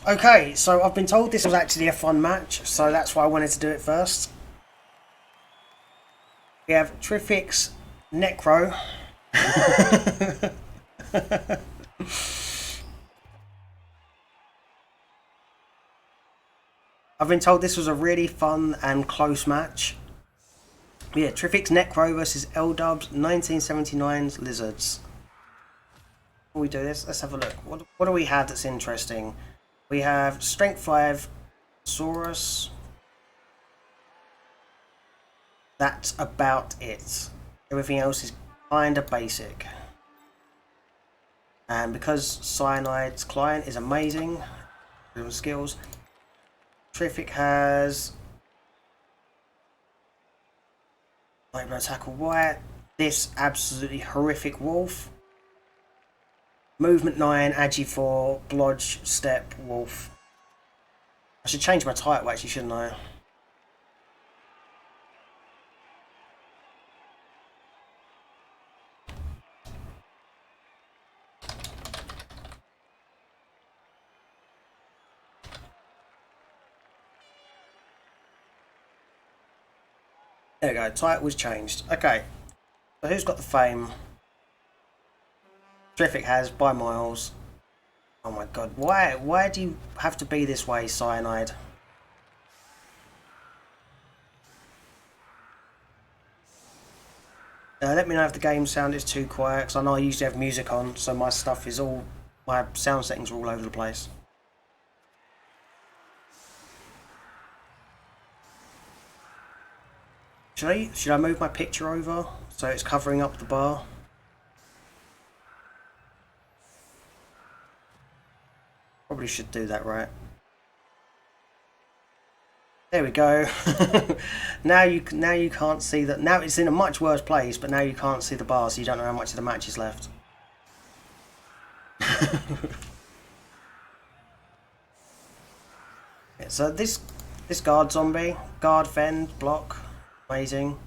Okay, so I've been told this was actually a fun match, so that's why I wanted to do it first. We have Tryphkik's Necro. I've been told this was a really fun and close match. Yeah, Tryphkik's Necro versus Ldubs1979's Lizards. Before we do this, let's have a look. What do we have that's interesting? We have Strength 5 Saurus. That's about it. Everything else is kind of basic. And because Cyanide's client is amazing, skills, Tryphkik has Nightmare Tackle White, this absolutely horrific wolf, Movement 9, Agi 4, Blodge, Step, Wolf. I should change my title actually, shouldn't I? There we go, title was changed. Okay, so who's got the fame? Tryphkik has by miles. Oh my god, why do you have to be this way, Cyanide? Let me know if the game sound is too quiet, because I know I usually have music on, so my stuff is all, my sound settings are all over the place. Should I move my picture over so it's covering up the bar? Probably should do that, right? There we go. now you can't see that. Now it's in a much worse place, but now you can't see the bar, so you don't know how much of the match is left. Yeah, so this guard zombie, guard, fend, block, amazing.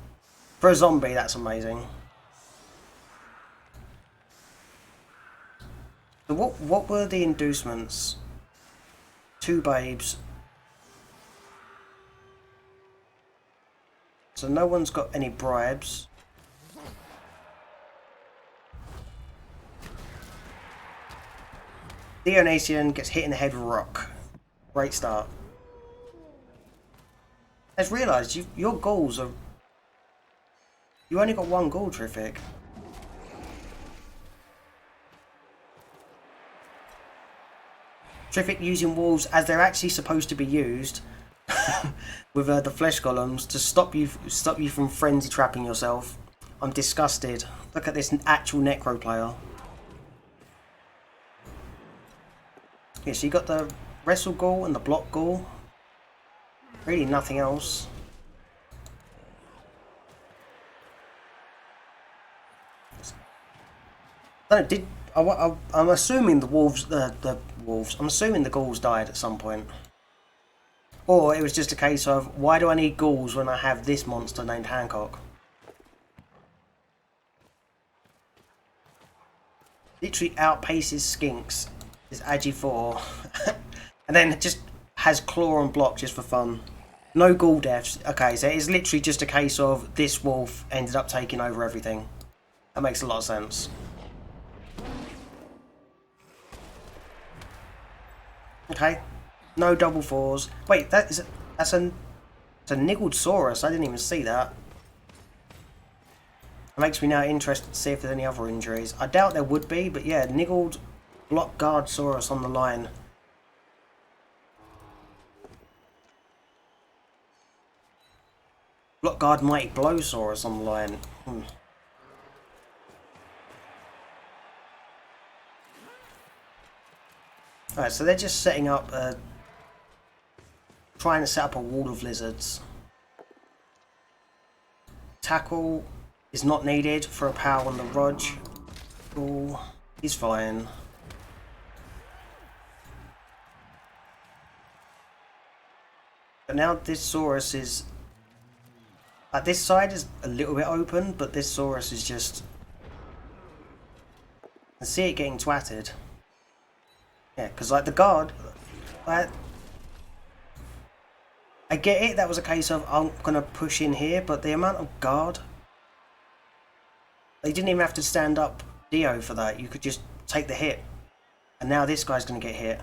For a zombie, that's amazing. So what were the inducements? 2 babes. So no one's got any bribes. Dionysian gets hit in the head with a rock. Great start. I just realised your goals are... You only got 1 goal, Tryphkik. Tryphkik using wolves as they're actually supposed to be used with the flesh golems to stop you from frenzy trapping yourself. I'm disgusted. Look at this actual necro player. Yeah, so you got the wrestle ghoul and the block ghoul. Really nothing else. I'm assuming the wolves, I'm assuming the ghouls died at some point. Or it was just a case of, why do I need ghouls when I have this monster named Hancock? Literally outpaces Skinks, is Agi 4, and then just has claw and block just for fun. No ghoul deaths. Okay, so it's literally just a case of this wolf ended up taking over everything. That makes a lot of sense. Okay, no double 4s. Wait, that's a niggled Saurus. I didn't even see that. It makes me now interested to see if there's any other injuries. I doubt there would be, but yeah, niggled block guard Saurus on the line. Block guard mighty blow Saurus on the line. Alright, so they're just setting up, trying to set up a wall of lizards. Tackle is not needed for a power on the Rodge. Cool, he's fine. But now this Saurus is... this side is a little bit open, but this Saurus is just... I see it getting twatted. Yeah, because like the guard But I get it, that was a case of I'm gonna push in here, but the amount of guard, they didn't even have to stand up Dio for that. You could just take the hit, and now this guy's gonna get hit.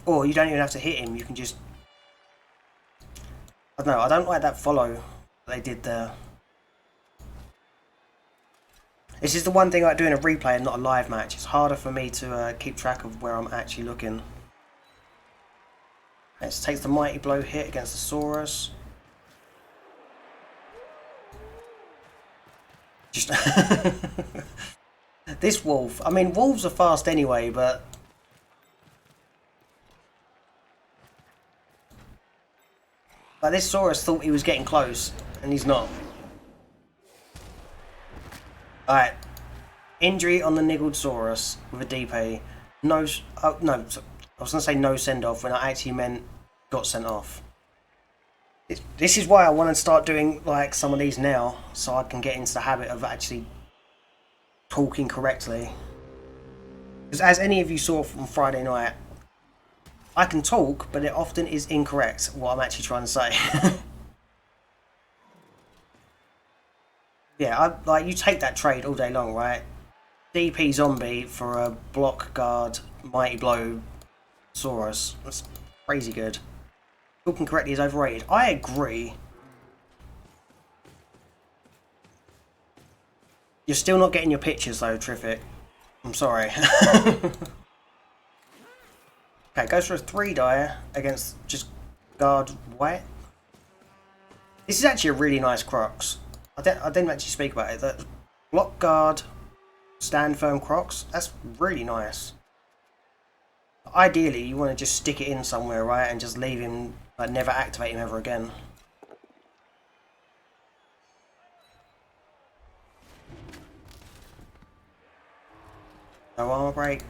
Or you don't even have to hit him, you can just, I don't know, I don't like that follow they did there. This is the one thing like doing a replay and not a live match. It's harder for me to keep track of where I'm actually looking. Let's take the mighty blow hit against the Saurus. Just this wolf. I mean, wolves are fast anyway, but like this Saurus thought he was getting close, and he's not. Alright, injury on the niggled Saurus with a DP. No, no, I was going to say no send off when I actually meant got sent off. This is why I want to start doing like some of these now, so I can get into the habit of actually talking correctly. Because as any of you saw from Friday night, I can talk, but it often is incorrect what I'm actually trying to say. Yeah, like you take that trade all day long, right? DP zombie for a block guard mighty blow Saurus. That's crazy good. Talking correctly is overrated. I agree. You're still not getting your pictures though, Tryphkik. I'm sorry. Okay, goes for a 3-die against just guard white. This is actually a really nice Crocs. I didn't actually speak about it. That block guard, stand firm Crocs. That's really nice. Ideally, you want to just stick it in somewhere, right, and just leave him, like, never activate him ever again. No armor break.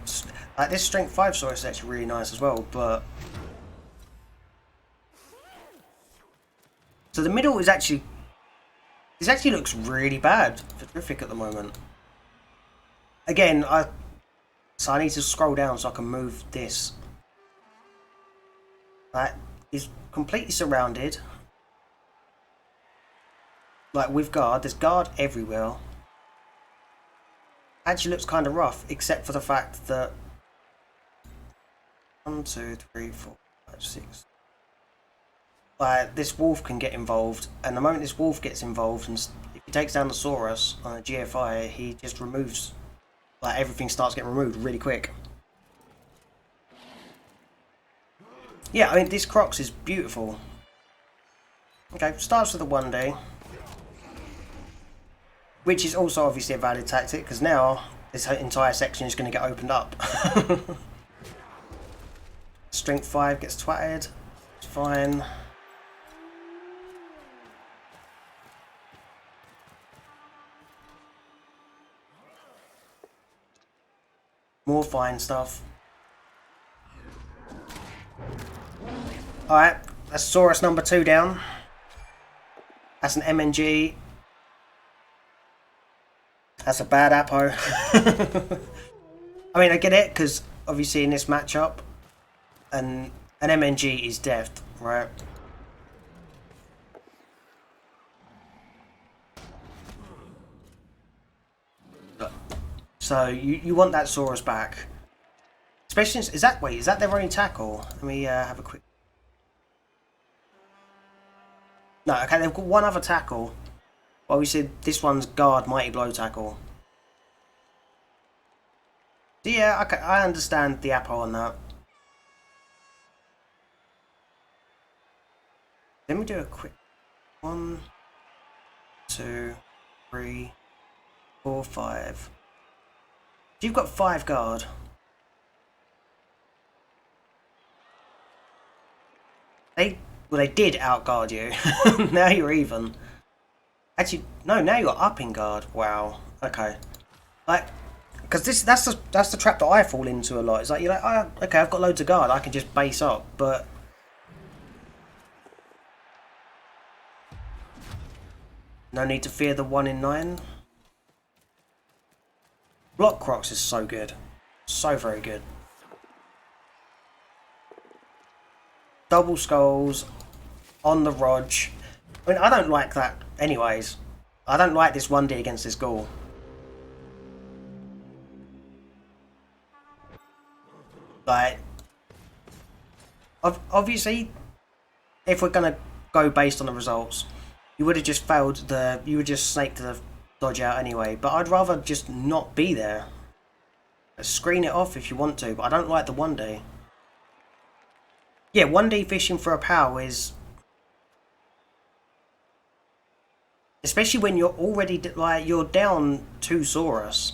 Like this strength 5 Saurus is actually really nice as well, but so the middle is actually. This actually looks really bad for Tryphkik at the moment. Again, so I need to scroll down so I can move this. That is completely surrounded. Like with guard, there's guard everywhere. Actually looks kind of rough, except for the fact that 1, 2, 3, 4, 5, 6. This wolf can get involved, and the moment this wolf gets involved, and if he takes down the Saurus on a GFI, he just removes, like everything starts getting removed really quick. Yeah, I mean this Crocs is beautiful. Okay, starts with a 1-day, which is also obviously a valid tactic because now this entire section is going to get opened up. Strength 5 gets twatted. It's fine. More fine stuff. Alright, that's Saurus number 2 down. That's an MNG. That's a bad Apo. I mean, I get it, because obviously in this matchup, an MNG is death, right? So you want that Saurus back. Especially, is that their only tackle? Let me have a quick... No, okay, they've got one other tackle. Well, we said this one's guard, mighty blow tackle. So yeah, okay, I understand the Apo on that. Let me do a quick 1, 2, 3, 4, 5. You've got 5 guard. They did outguard you. Now you're even. Actually, no. Now you're up in guard. Wow. Okay. Like, because that's the trap that I fall into a lot. It's like you're like, oh, okay, I've got loads of guard. I can just base up, but no need to fear the 1 in 9. Block Crocs is so good. So very good. double skulls on the Rog. I mean, I don't like that anyways. I don't like this 1D against this ghoul. Like, obviously, if we're gonna go based on the results, you would have just failed the, you would just snake the dodge out anyway. But I'd rather just not be there. Screen it off if you want to, but I don't like the 1D. Yeah, 1D fishing for a POW is, especially when you're already like you're down 2 Saurus.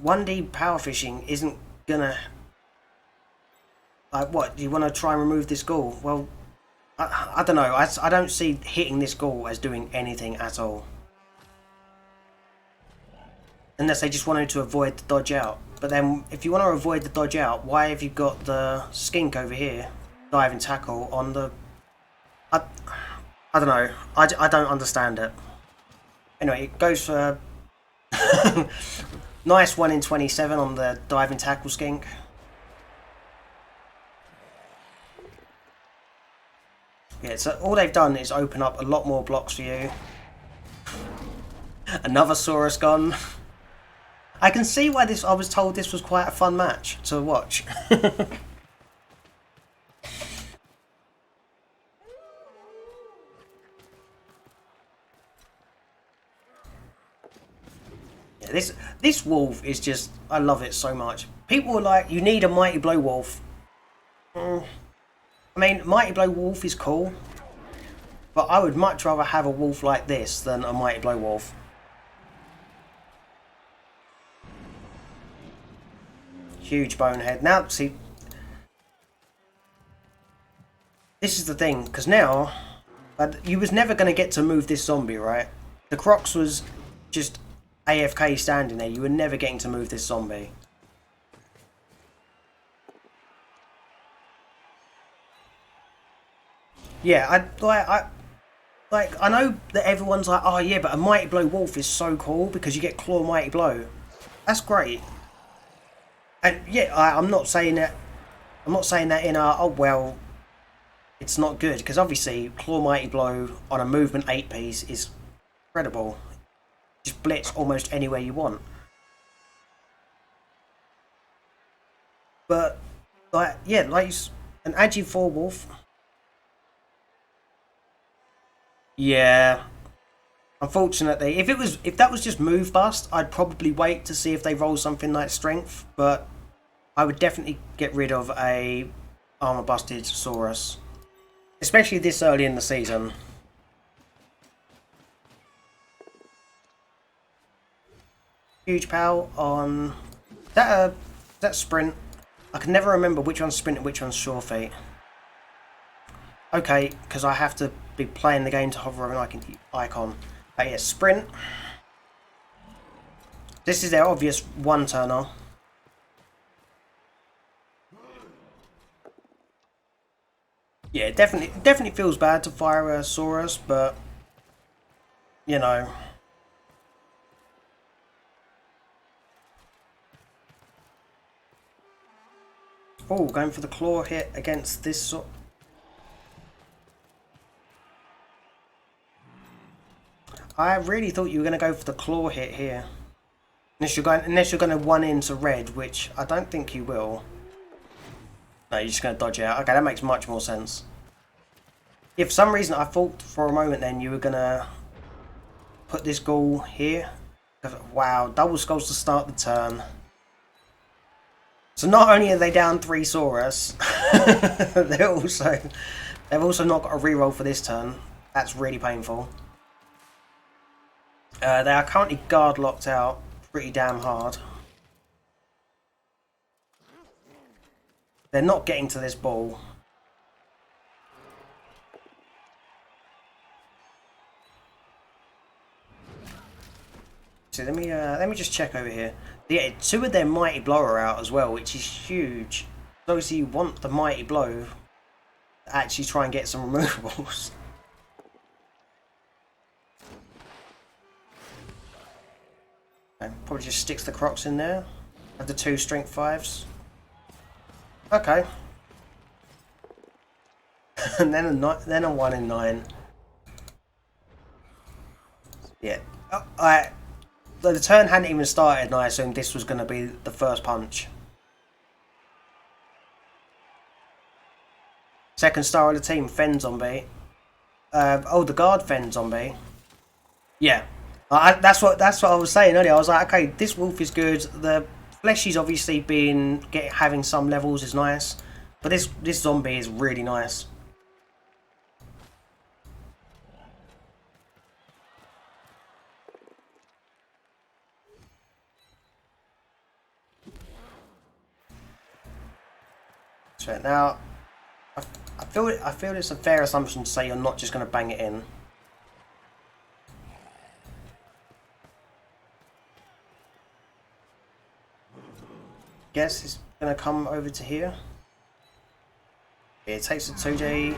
1D power fishing isn't gonna, like, what, do you want to try and remove this ghoul? Well, I don't know. I don't see hitting this ghoul as doing anything at all. Unless they just wanted to avoid the dodge out. But then, if you want to avoid the dodge out, why have you got the skink over here, diving tackle on the... I don't know. I don't understand it. Anyway, it goes for... nice 1 in 27 on the diving tackle skink. Yeah, so all they've done is open up a lot more blocks for you. Another Saurus gone. I can see why this. I was told this was quite a fun match to watch. Yeah, this wolf is just. I love it so much. People are like, you need a Mighty Blow wolf. I mean, Mighty Blow wolf is cool, but I would much rather have a wolf like this than a Mighty Blow wolf. Huge bonehead. Now, see, this is the thing, because now, you was never going to get to move this zombie, right? The Crocs was just AFK standing there. You were never getting to move this zombie. Yeah, I know that everyone's like, oh yeah, but a Mighty Blow wolf is so cool because you get Claw Mighty Blow. That's great. And yeah, I'm not saying that. I'm not saying that in a, oh well, it's not good, because obviously Claw Mighty Blow on a movement 8 piece is incredible. Just blitz almost anywhere you want. But like, yeah, like an Agi 4 wolf. Yeah. Unfortunately, if that was just move bust, I'd probably wait to see if they roll something like strength, but I would definitely get rid of a armor busted Saurus, especially this early in the season. Huge POW on that sprint. I can never remember which one's sprint and which one's sure feet. Okay, because I have to be playing the game to hover over an icon. But yeah, sprint. This is their obvious one-turner. Yeah, it definitely feels bad to fire a Saurus, but you know. Oh, going for the claw hit against this sort. I really thought you were going to go for the claw hit here. Unless you're going to one into red, which I don't think you will. No, you're just going to dodge out. Okay, that makes much more sense. Yeah, for some reason I thought for a moment then you were going to put this ghoul here. Wow, double skulls to start the turn. So not only are they down 3 Saurus, they've also not got a reroll for this turn. That's really painful. They are currently guard locked out pretty damn hard. They're not getting to this ball. So let me just check over here. Yeah, 2 of their Mighty Blow are out as well, which is huge. Obviously you want the Mighty Blow to actually try and get some removals. Okay, probably just sticks the Crocs in there. Have the 2 strength 5s. Okay. And then a 1 in 9. Yeah. The turn hadn't even started and I assumed this was going to be the first punch. Second star of the team, Fen Zombie. The guard Fen Zombie. Yeah. That's what I was saying earlier. I was like, okay, this wolf is good. The fleshy's obviously having some levels is nice. But this zombie is really nice. So now, I feel it's a fair assumption to say you're not just going to bang it in. Guess it's going to come over to here. It takes a 2D.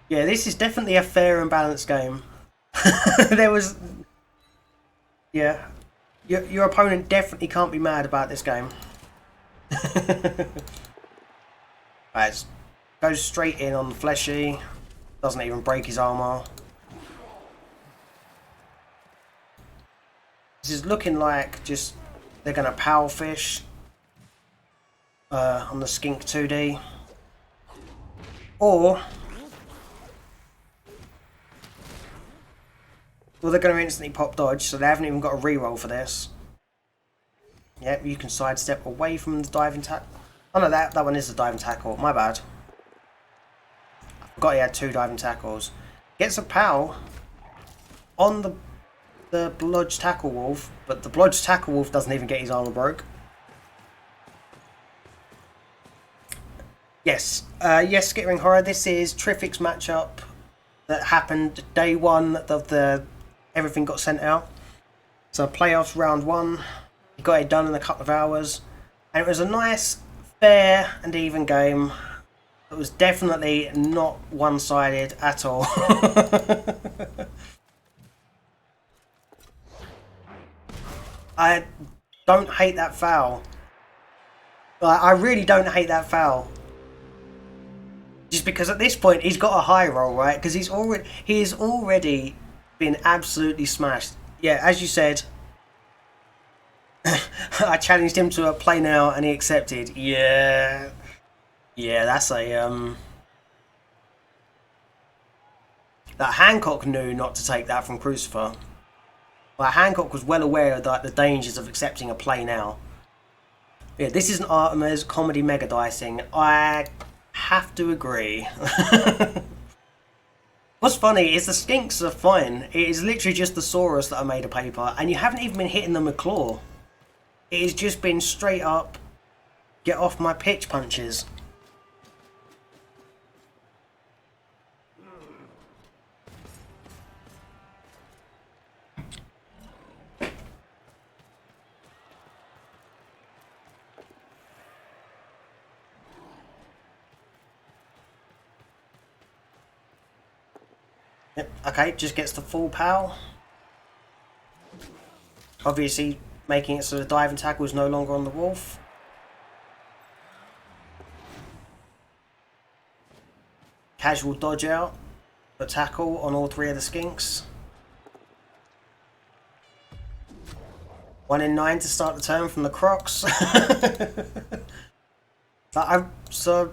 Yeah, this is definitely a fair and balanced game. There was... Yeah. Your opponent definitely can't be mad about this game. Right, goes straight in on the fleshy. Doesn't even break his armor. This is looking like just they're going to power fish on the skink 2D. Or they're going to instantly pop dodge, so they haven't even got a reroll for this. Yep, you can sidestep away from the diving tackle. Oh no, that one is the diving tackle. My bad. I forgot he had 2 diving tackles. Gets a POW on the bludge tackle wolf, but the bludge tackle wolf doesn't even get his armor broke. Yes, yes, Skittering Horror. This is Tryphkik's matchup that happened day 1 of the everything got sent out. So playoffs round 1. He got it done in a couple of hours, and it was a nice, fair, and even game. It was definitely not one-sided at all. I don't hate that foul. I really don't hate that foul. Just because at this point he's got a high roll, right? Because he's already been absolutely smashed. Yeah, as you said, I challenged him to a play now and he accepted. Yeah, that's a that Hancock knew not to take that from Crucifer. Like, Hancock was well aware of the dangers of accepting a play now. Yeah, this isn't Artemis comedy mega dicing. I have to agree. What's funny is the skinks are fine. It is literally just the Saurus that are made of paper, and you haven't even been hitting them with claw. It has just been straight up, get off my pitch punches. Yep, okay, just gets the full POW. Obviously making it so the diving tackle is no longer on the wolf. Casual dodge out, but tackle on all 3 of the skinks. 1 in 9 to start the turn from the Crocs. So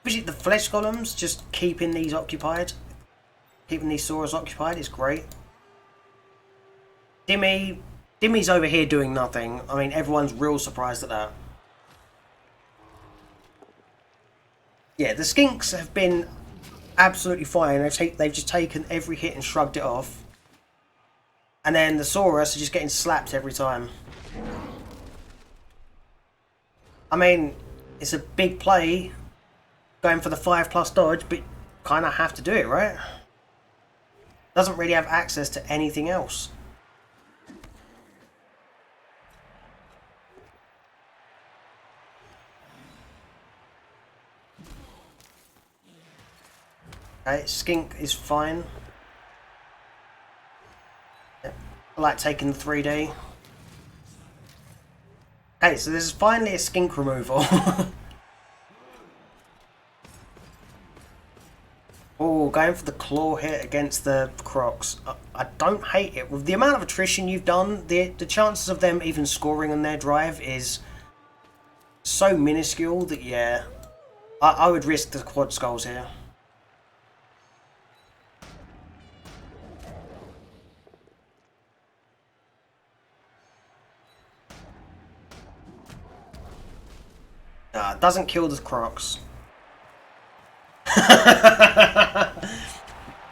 the flesh golems, just keeping these occupied. Keeping these Saurus occupied is great. Dimmy's over here doing nothing. I mean, everyone's real surprised at that. Yeah, the skinks have been absolutely fine. They've just taken every hit and shrugged it off. And then the Saurus are just getting slapped every time. I mean, it's a big play going for the 5+ dodge, but kind of have to do it, right? Doesn't really have access to anything else. Okay, skink is fine. Yep. I like taking the 3D. Okay, Hey, so this is finally a skink removal. Oh, going for the claw hit against the Crocs. I don't hate it. With the amount of attrition you've done, the chances of them even scoring on their drive is so minuscule that, yeah, I would risk the quad skulls here. Doesn't kill the Crocs.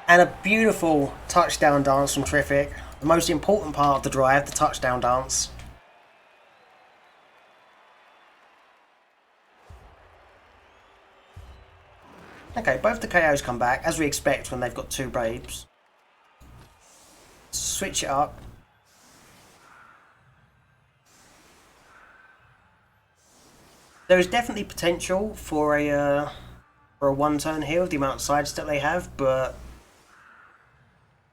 And a beautiful touchdown dance from Tryphkik. The most important part of the drive, the touchdown dance. Okay, both the KOs come back, as we expect when they've got two babes. Switch it up. There is definitely potential for a one-turn here with the amount of sidestep they have, but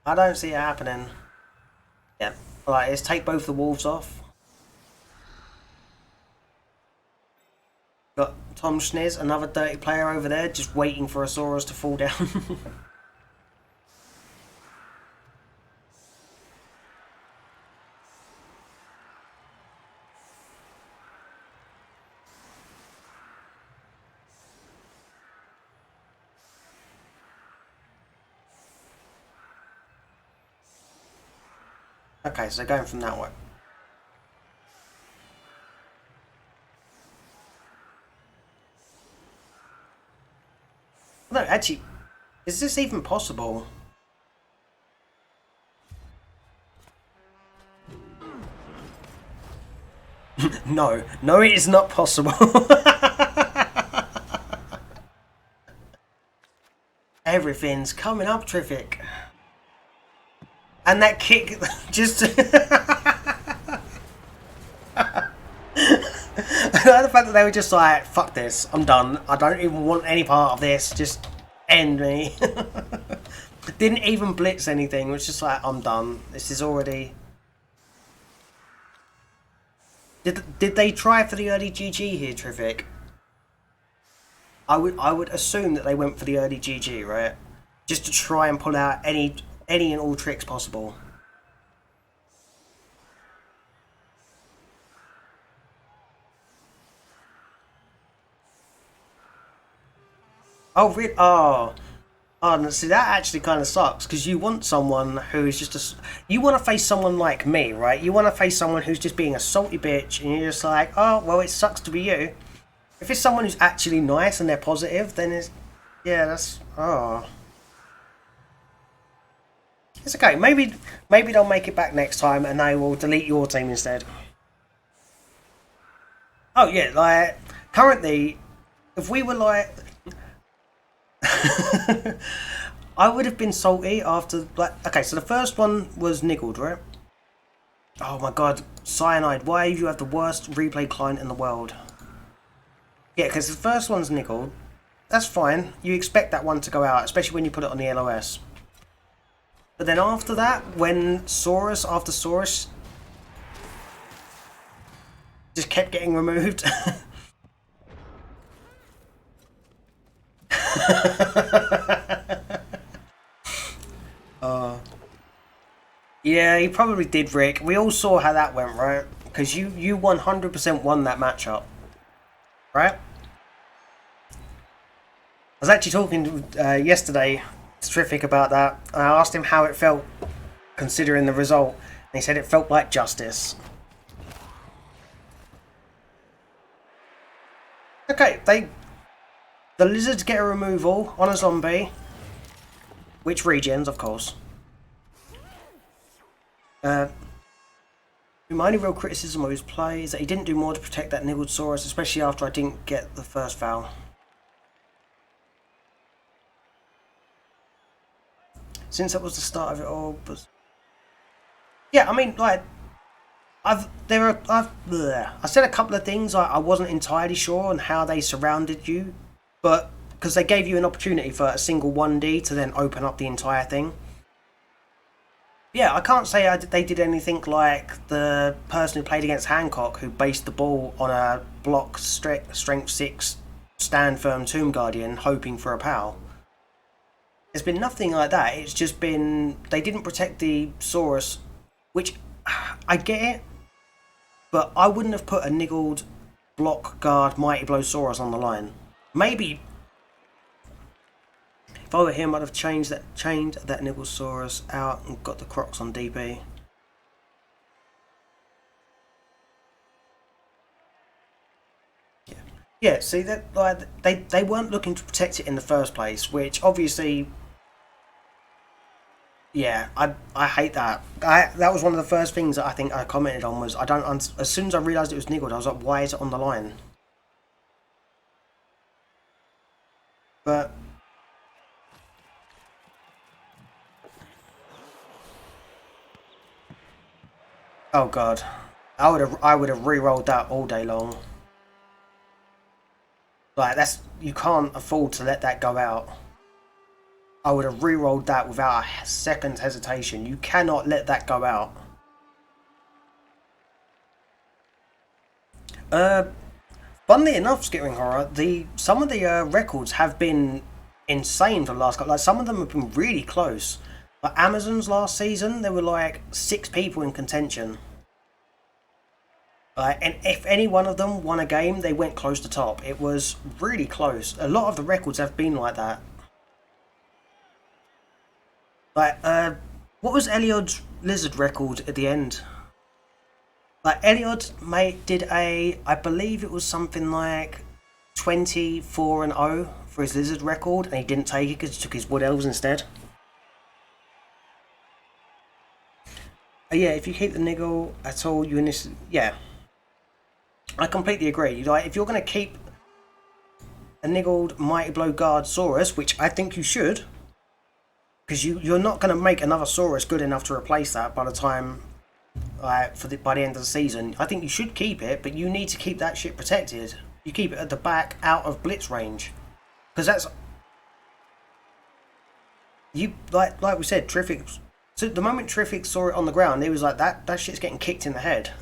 I don't see it happening. Yeah, alright, let's take both the wolves off. Got Tom Schniz, another dirty player over there, just waiting for Asaurus to fall down. Okay, so going from that way. No, actually, is this even possible? No, it is not possible. Everything's coming up, Tryphkik. And that kick just... the fact that they were just like, fuck this, I'm done. I don't even want any part of this. Just end me. Didn't even blitz anything. It was just like, I'm done. This is already... Did they try for the early GG here, Tryphkik? I would assume that they went for the early GG, right? Just to try and pull out any and all tricks possible. Oh, really? Oh, no, see, that actually kind of sucks, because you want someone who's just a... You want to face someone like me, right? You want to face someone who's just being a salty bitch, and you're just like, oh, well, it sucks to be you. If it's someone who's actually nice and they're positive, then it's... Yeah, that's... Oh... It's okay. Maybe they'll make it back next time and they will delete your team instead. Oh yeah, like currently, if we were like, I would have been salty after like. Okay, so the first one was niggled, right? Oh my god, Cyanide! Why do you have the worst replay client in the world? Yeah, because the first one's niggled. That's fine. You expect that one to go out, especially when you put it on the LOS. But then after that, when Saurus after Saurus just kept getting removed. Yeah, he probably did, Rick. We all saw how that went, right? Because you 100% won that matchup, right? I was actually talking yesterday to Tryphkik about that. I asked him how it felt, considering the result, and he said it felt like justice. Okay, the lizards get a removal on a zombie, which regens, of course. My only real criticism of his play is that he didn't do more to protect that niggled Saurus, especially after I didn't get the first foul. Since that was the start of it all, but yeah, I mean, like, I said a couple of things I wasn't entirely sure on how they surrounded you, but because they gave you an opportunity for a single 1D to then open up the entire thing. Yeah, I can't say they did anything like the person who played against Hancock, who based the ball on a block strength 6 stand firm Tomb Guardian, hoping for a POW. There's been nothing like that. It's just been they didn't protect the Saurus, which I get it, but I wouldn't have put a niggled block guard Mighty Blow Saurus on the line. Maybe if I were him, I'd have changed that Nigglesaurus out and got the Crocs on DP. Yeah, see that like they weren't looking to protect it in the first place, which obviously, yeah, I hate that. That was one of the first things that I think I commented on was I don't. As soon as I realised it was niggled, I was like, why is it on the line? But oh god, I would have re-rolled that all day long. Like you can't afford to let that go out. I would have re-rolled that without a second's hesitation. You cannot let that go out. Funnily enough, Skittering Horror, some of the records have been insane for the last couple. Like some of them have been really close. Like Amazon's last season, there were like 6 people in contention. And if any one of them won a game, they went close to top. It was really close. A lot of the records have been like that. Like, what was Eliod's Lizard record at the end? Like, Eliod did I believe it was something like 24-0 for his Lizard record, and he didn't take it because he took his Wood Elves instead. Yeah, if you keep the niggle at all, yeah. I completely agree. Like, if you're going to keep a niggled Mighty Blow Guard Saurus, which I think you should, because you're not going to make another Saurus good enough to replace that by the time, by the end of the season. I think you should keep it, but you need to keep that shit protected. You keep it at the back, out of blitz range, because that's like we said, Tryphkik. So the moment Tryphkik saw it on the ground, he was like, that shit's getting kicked in the head.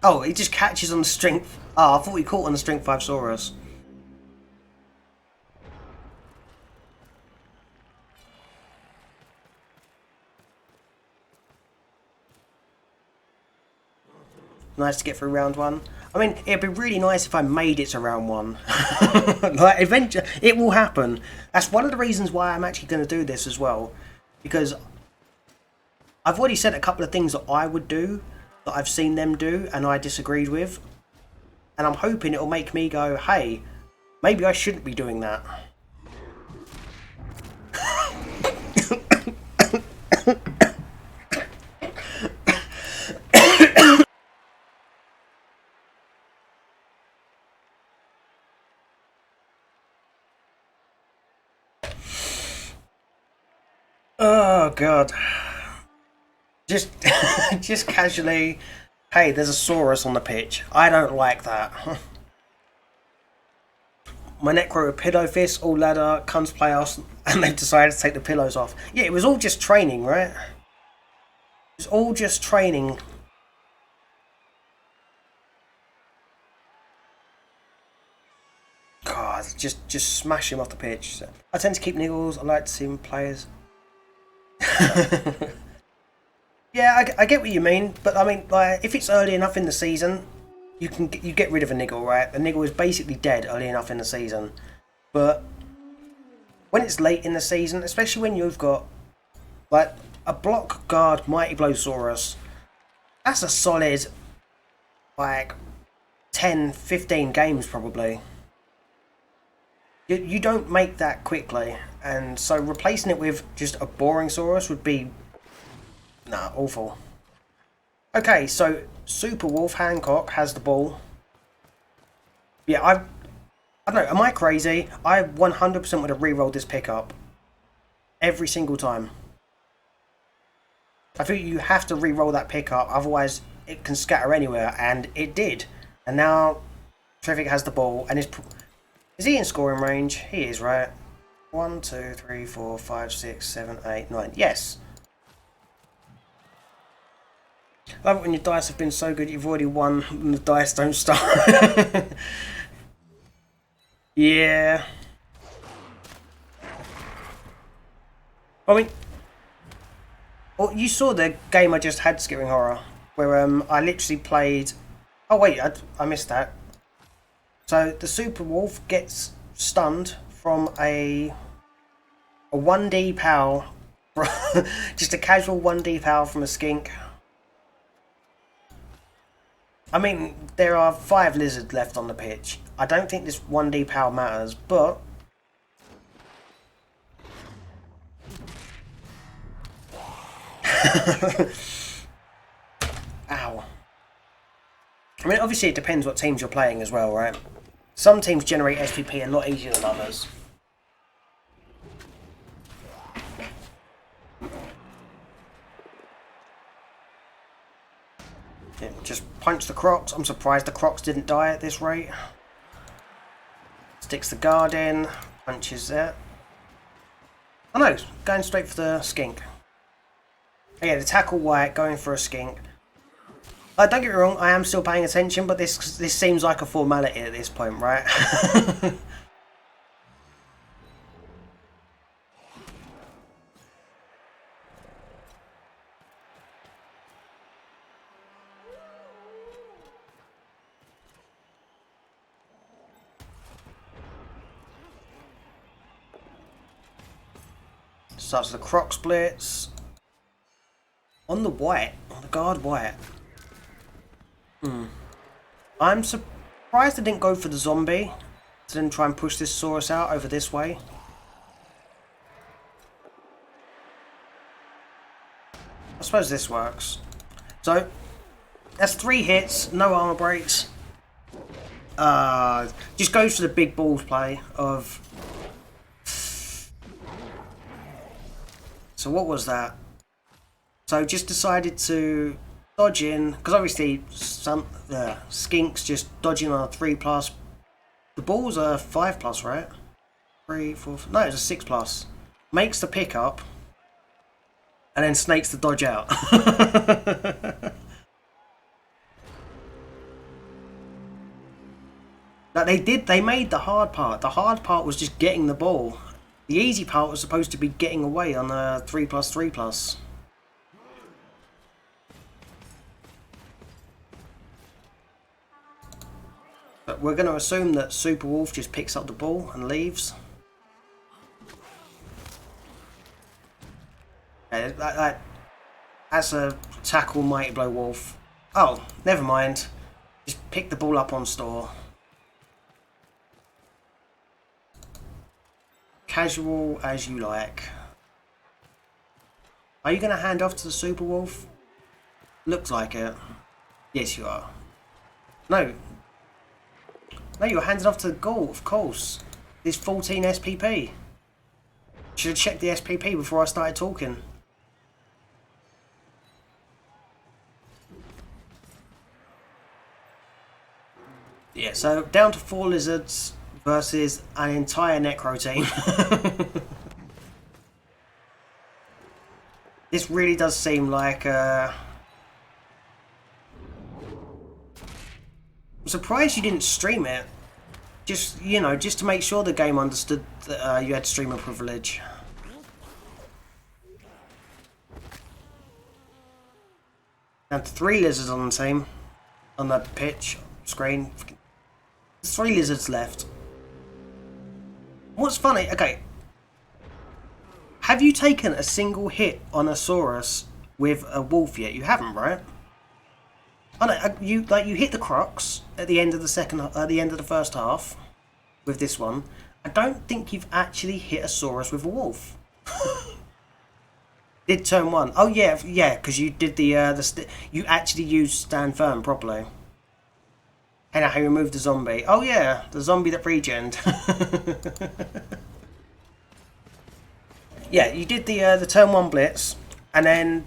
Oh, he just catches on the strength. Oh, I thought he caught on the strength 5 Saurus. Nice to get through round 1. I mean, it'd be really nice if I made it to round 1. Like, eventually, it will happen. That's one of the reasons why I'm actually going to do this as well. Because I've already said a couple of things that I would do, that I've seen them do, and I disagreed with. And I'm hoping it'll make me go, hey, maybe I shouldn't be doing that. Oh god. Just just casually, hey, there's a Saurus on the pitch. I don't like that. My Necro pillow fist, all ladder, comes playoffs, and they've decided to take the pillows off. Yeah, it was all just training, right? It was all just training. God, just smash him off the pitch. I tend to keep niggles. I like to see players. Yeah, I get what you mean, but I mean, like, if it's early enough in the season, you get rid of a niggle, right? A niggle is basically dead early enough in the season, but when it's late in the season, especially when you've got like a block guard Mighty Blow Saurus, that's a solid like 10-15 games probably. You don't make that quickly, and so replacing it with just a boring Saurus would be awful. Okay, so Super Wolf Hancock has the ball. Yeah, I don't know, am I crazy? I 100% would have re-rolled this pickup every single time. I think you have to re-roll that pickup, otherwise it can scatter anywhere, and it did. And now Tryphkik has the ball, and is he in scoring range? He is, right? 1, 2, 3, 4, 5, 6, 7, 8, 9. Yes. I love it when your dice have been so good you've already won and the dice don't start. Yeah. I mean, well, you saw the game I just had, Skipping Horror, where I literally played. Oh wait, I missed that. So the Super Wolf gets stunned from a 1D POW, just a casual 1D POW from a skink. I mean, there are 5 lizards left on the pitch. I don't think this 1D POW matters, but ow. I mean, obviously it depends what teams you're playing as well, right? Some teams generate SPP a lot easier than others. Yeah, just punch the Crocs. I'm surprised the Crocs didn't die at this rate. Sticks the guard in, punches there. Oh no, going straight for the skink. Yeah, the tackle white, going for a skink. Don't get me wrong, I am still paying attention, but this seems like a formality at this point, right? Starts the Croc splits. On the white, on the guard white. I'm surprised I didn't go for the zombie. To then try and push this Saurus out over this way. I suppose this works. So, that's 3 hits, no armor breaks. Just goes for the big balls play of... So what was that? So just decided to dodge in, because obviously some skinks just dodging on a 3+. The balls are 5+, right? 3, 4, no, it's a 6+. Makes the pickup, and then snakes the dodge out. Like they made the hard part. The hard part was just getting the ball. The easy part was supposed to be getting away on a 3+, 3+. But we're going to assume that Super Wolf just picks up the ball and leaves. Yeah, that's a tackle Mighty Blow Wolf. Oh, never mind. Just pick the ball up on store. Casual as you like. Are you going to hand off to the Super Wolf? Looks like it. Yes, you are. No. No, you're handing off to the Ghoul, of course. This 14 SPP. Should have checked the SPP before I started talking. Yeah, so down to 4 lizards versus an entire Necro team. This really does seem like I'm surprised you didn't stream it. Just, you know, just to make sure the game understood that you had streamer privilege. And 3 lizards on the team. On the pitch screen. There's 3 lizards left. What's funny, okay. Have you taken a single hit on a Saurus with a wolf yet? You haven't, right? Oh no, you hit the Crocs at the end of the first half with this one. I don't think you've actually hit a Saurus with a wolf. Did turn 1. Oh yeah, because you did you actually used stand firm properly. And how you removed the zombie. Oh yeah, the zombie that regened. Yeah, you did the turn 1 blitz, and then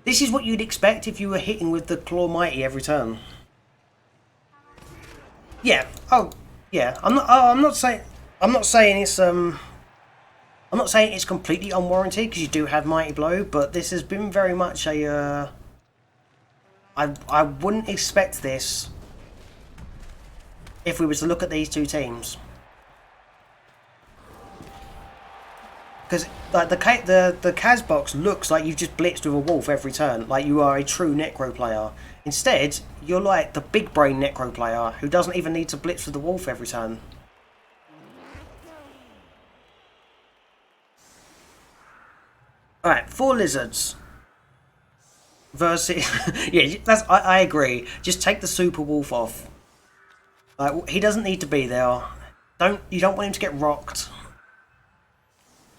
this is what you'd expect if you were hitting with the Claw Mighty every turn. Yeah. Oh, yeah. I'm not saying it's I'm not saying it's completely unwarranted because you do have Mighty Blow, but this has been very much a... I wouldn't expect this if we were to look at these two teams. Because like the Kaz box looks like you've just blitzed with a wolf every turn, like you are a true Necro player. Instead, you're like the big brain Necro player who doesn't even need to blitz with the wolf every turn. Alright, 4 lizards. Versus... yeah, I agree. Just take the super wolf off. Like, he doesn't need to be there. You don't want him to get rocked.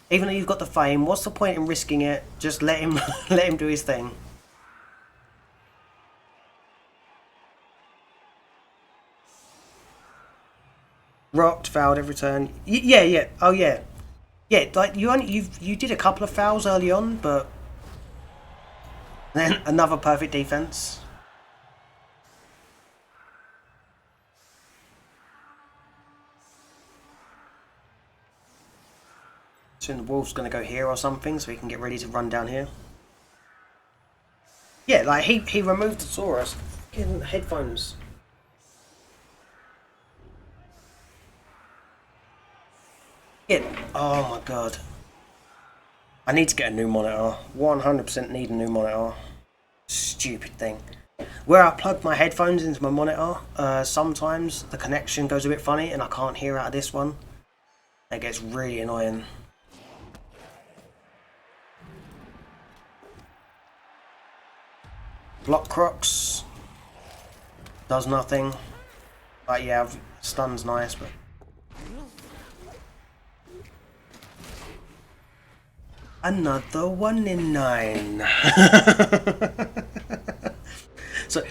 Even though you've got the fame, what's the point in risking it? Just let him let him do his thing. Rocked, fouled every turn. Yeah. Oh yeah. Yeah, like you did a couple of fouls early on, but then another perfect defense. Soon the wolf's going to go here or something, so he can get ready to run down here. Yeah, like he removed the Taurus. Fucking headphones. Yeah. Oh my god. I need to get a new monitor. 100% need a new monitor. Stupid thing. Where I plug my headphones into my monitor, sometimes the connection goes a bit funny and I can't hear out of this one. It gets really annoying. Block Crocs. Does nothing. But yeah, stun's nice, but... Another 1 in 9. So,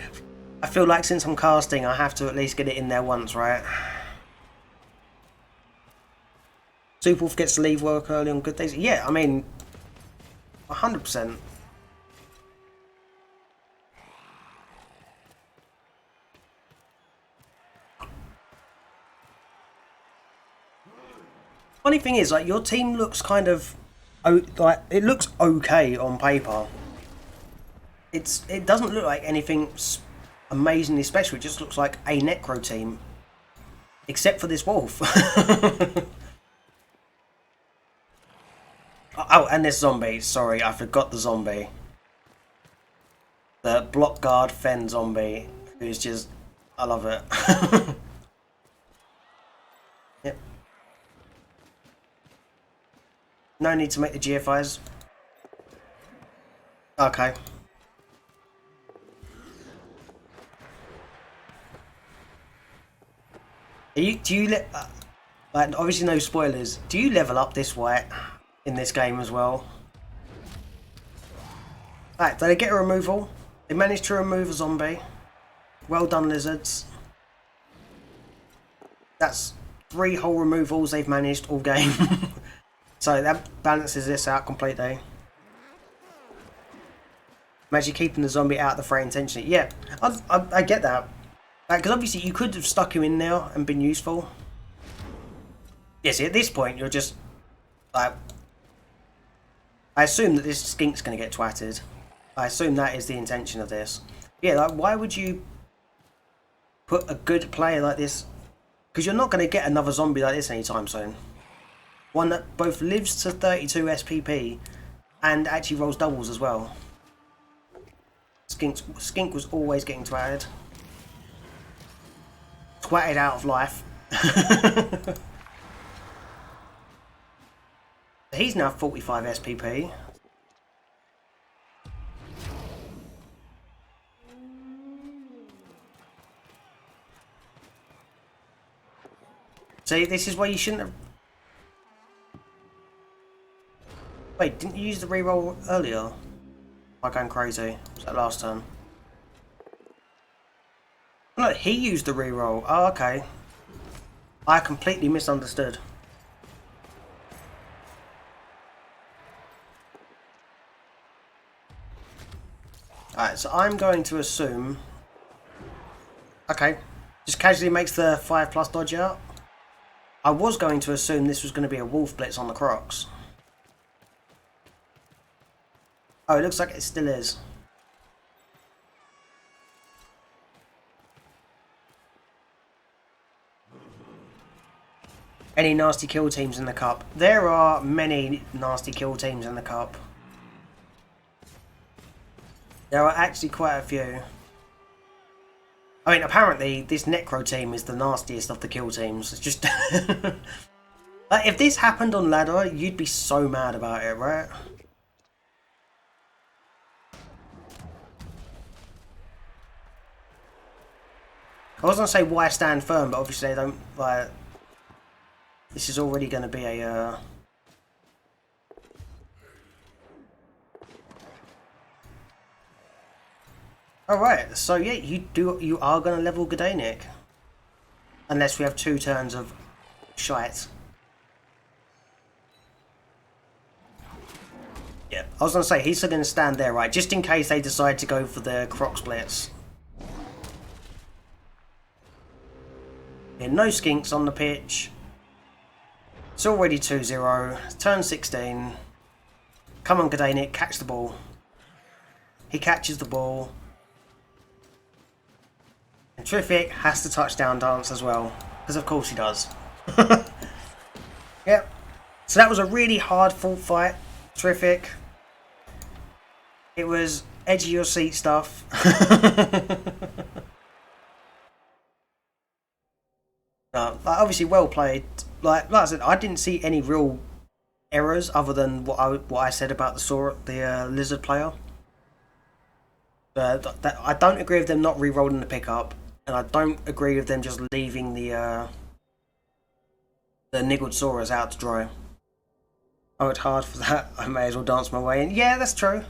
I feel like since I'm casting, I have to at least get it in there once, right? Superwolf gets to leave work early on good days. Yeah, I mean, 100%. Funny thing is, like, your team looks kind of, like, it looks okay on paper. It doesn't look like anything amazingly special. It just looks like a Necro team, except for this wolf. Oh, and this zombie. Sorry, I forgot the zombie. The block guard Fen zombie, who's just, I love it. Yep. No need to make the GFIs. Okay. Do you like, obviously no spoilers. Do you level up this white in this game as well? Right, did they get a removal? They managed to remove a zombie. Well done, lizards. That's 3 whole removals they've managed all game. So that balances this out completely. Imagine keeping the zombie out of the fray intentionally. Yeah, I get that. Because obviously you could have stuck him in there and been useful. Yeah, see, at this point you're just... like, I assume that this skink's going to get twatted. I assume that is the intention of this. Yeah, like, why would you put a good player like this? Because you're not going to get another zombie like this anytime soon. One that both lives to 32 SPP and actually rolls doubles as well. Skink was always getting twatted. Twatted out of life. He's now 45 SPP. See, this is why you shouldn't have... Wait, didn't you use the reroll earlier? Am I going crazy? Was that last turn? No, he used the reroll. Oh, okay. I completely misunderstood. Alright, so I'm going to assume... Okay. Just casually makes the 5+ dodge out. I was going to assume this was going to be a wolf blitz on the Crocs. Oh, it looks like it still is. Any nasty kill teams in the cup? There are many nasty kill teams in the cup. There are actually quite a few. I mean, apparently this Necro team is the nastiest of the kill teams. It's just... like, if this happened on ladder, you'd be so mad about it, right? I was going to say why stand firm, but obviously they don't... like. This is already going to be a... Alright, so yeah, you are going to level Gdanik. Unless we have 2 turns of shite. Yeah, I was going to say, he's still going to stand there, right? Just in case they decide to go for the croc splits. Yeah, no skinks on the pitch. It's already 2-0. Turn 16. Come on, Gdanik, catch the ball. He catches the ball. And Tryphkik has to touchdown dance as well. Because of course he does. Yep. So that was a really hard fought fight. Tryphkik. It was edge of your seat stuff. Obviously well played. Like I said, I didn't see any real errors other than what I said about the lizard player. I don't agree with them not re-rolling the pickup, and I don't agree with them just leaving the niggled Saurus out to dry. I worked hard for that. I may as well dance my way in. Yeah, that's true.